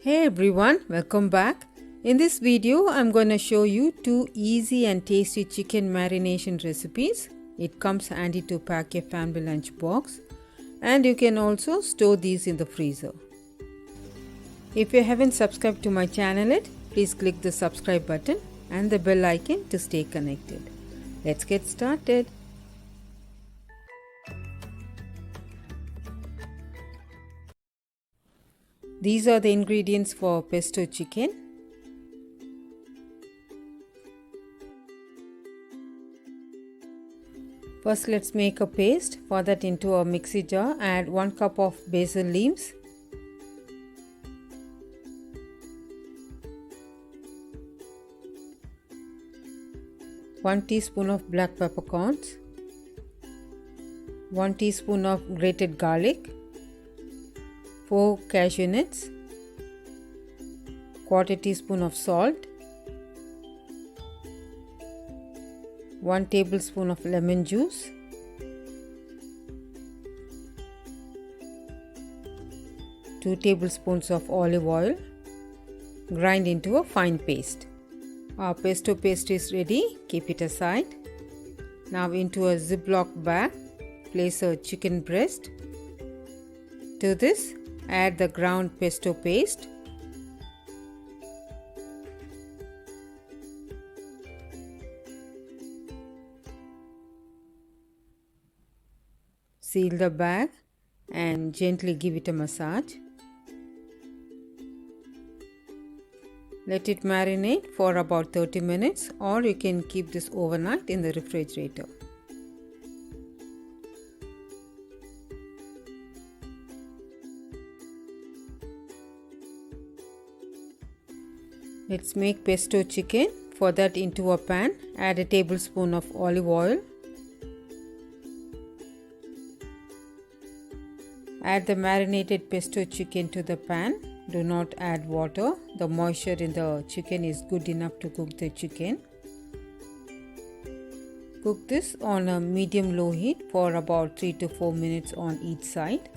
Hey everyone, welcome back. In this video, I'm going to show you two easy and tasty chicken marination recipes. It comes handy to pack your family lunch box, and you can also store these in the freezer. If you haven't subscribed to my channel yet, please click the subscribe button and the bell icon to stay connected. Let's get started. These are the ingredients for pesto chicken. First, let's make a paste. For that, into a mixie jar, add 1 cup of basil leaves, one teaspoon of black peppercorns, 1 teaspoon of grated garlic, 4 cashew nuts, 1/4 teaspoon of salt, 1 tablespoon of lemon juice, 2 tablespoons of olive oil. Grind into a fine paste. Our pesto paste is ready. Keep it aside. Now into a Ziploc bag, place a chicken breast. To this, add the ground pesto paste. Seal the bag and gently give it a massage. Let it marinate for about 30 minutes, or you can keep this overnight in the refrigerator. Let's make pesto chicken. For that, into a pan, add a tablespoon of olive oil. Add the marinated pesto chicken to the pan. Do not add water. The moisture in the chicken is good enough to cook the chicken. Cook this on a medium-low heat for about 3 to 4 minutes on each side.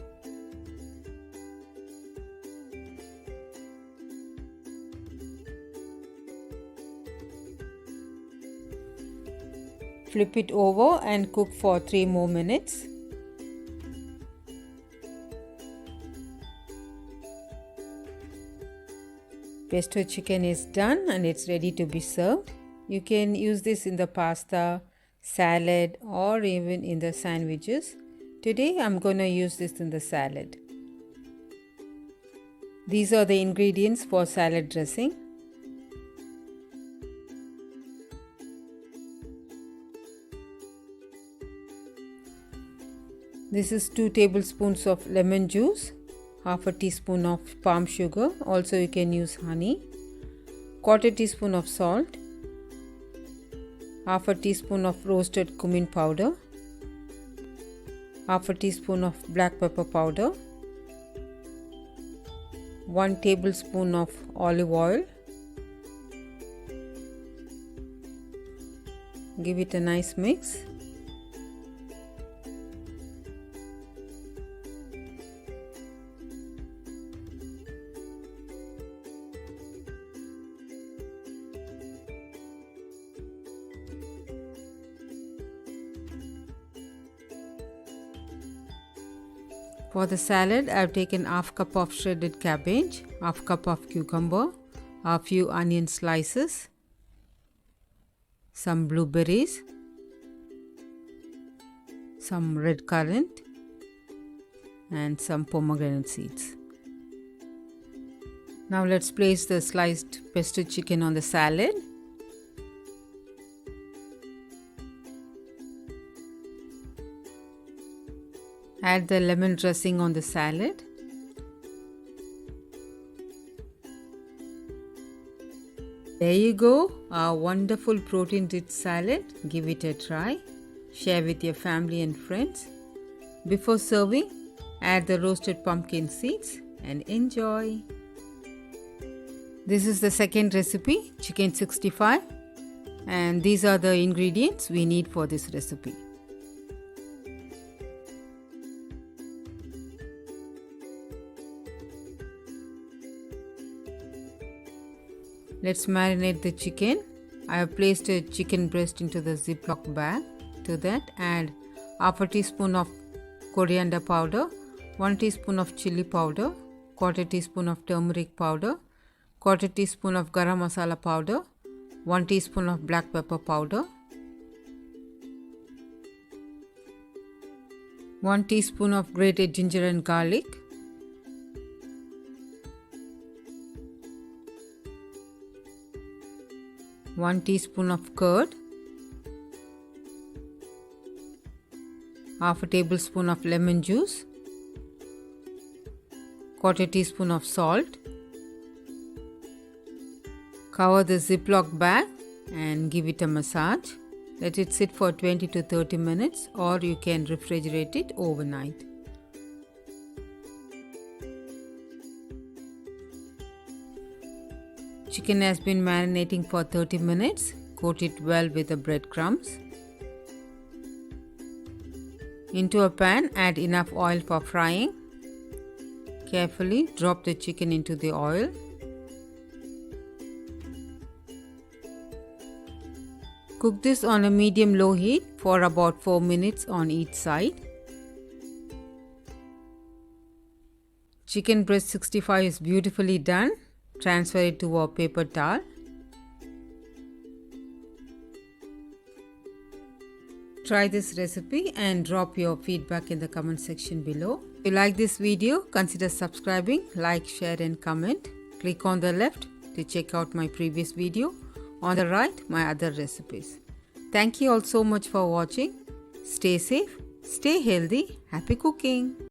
Flip it over and cook for 3 more minutes. Pesto chicken is done and it's ready to be served. You can use this in the pasta, salad, or even in the sandwiches. Today I'm going to use this in the salad. These are the ingredients for salad dressing. This is 2 tablespoons of lemon juice, half a teaspoon of palm sugar, also you can use honey, 1/4 teaspoon of salt, half a teaspoon of roasted cumin powder, half a teaspoon of black pepper powder, 1 tablespoon of olive oil. Give it a nice mix. For the salad, I have taken half cup of shredded cabbage, half cup of cucumber, a few onion slices, some blueberries, some red currant, and some pomegranate seeds. Now let's place the sliced pesto chicken on the salad. Add the lemon dressing on the salad. There you go, our wonderful protein-rich salad. Give it a try. Share with your family and friends. Before serving, add the roasted pumpkin seeds and enjoy. This is the second recipe, chicken 65, and these are the ingredients we need for this recipe. Let's marinate the chicken. I have placed a chicken breast into the Ziploc bag. To that, add half a teaspoon of coriander powder, 1 teaspoon of chili powder, quarter teaspoon of turmeric powder, quarter teaspoon of garam masala powder, 1 teaspoon of black pepper powder, 1 teaspoon of grated ginger and garlic, one teaspoon of curd, half a tablespoon of lemon juice, quarter teaspoon of salt. Cover the Ziploc bag and give it a massage. Let it sit for 20 to 30 minutes, or you can refrigerate it overnight. Chicken has been marinating for 30 minutes. Coat it well with the breadcrumbs. Into a pan, add enough oil for frying. Carefully drop the chicken into the oil. Cook this on a medium-low heat for about 4 minutes on each side. Chicken breast 65 is beautifully done. Transfer it to a paper towel. Try this recipe and drop your feedback in the comment section below. If you like this video, consider subscribing, like, share and comment. Click on the left to check out my previous video. On the right, my other recipes. Thank you all so much for watching. Stay safe, stay healthy, happy cooking.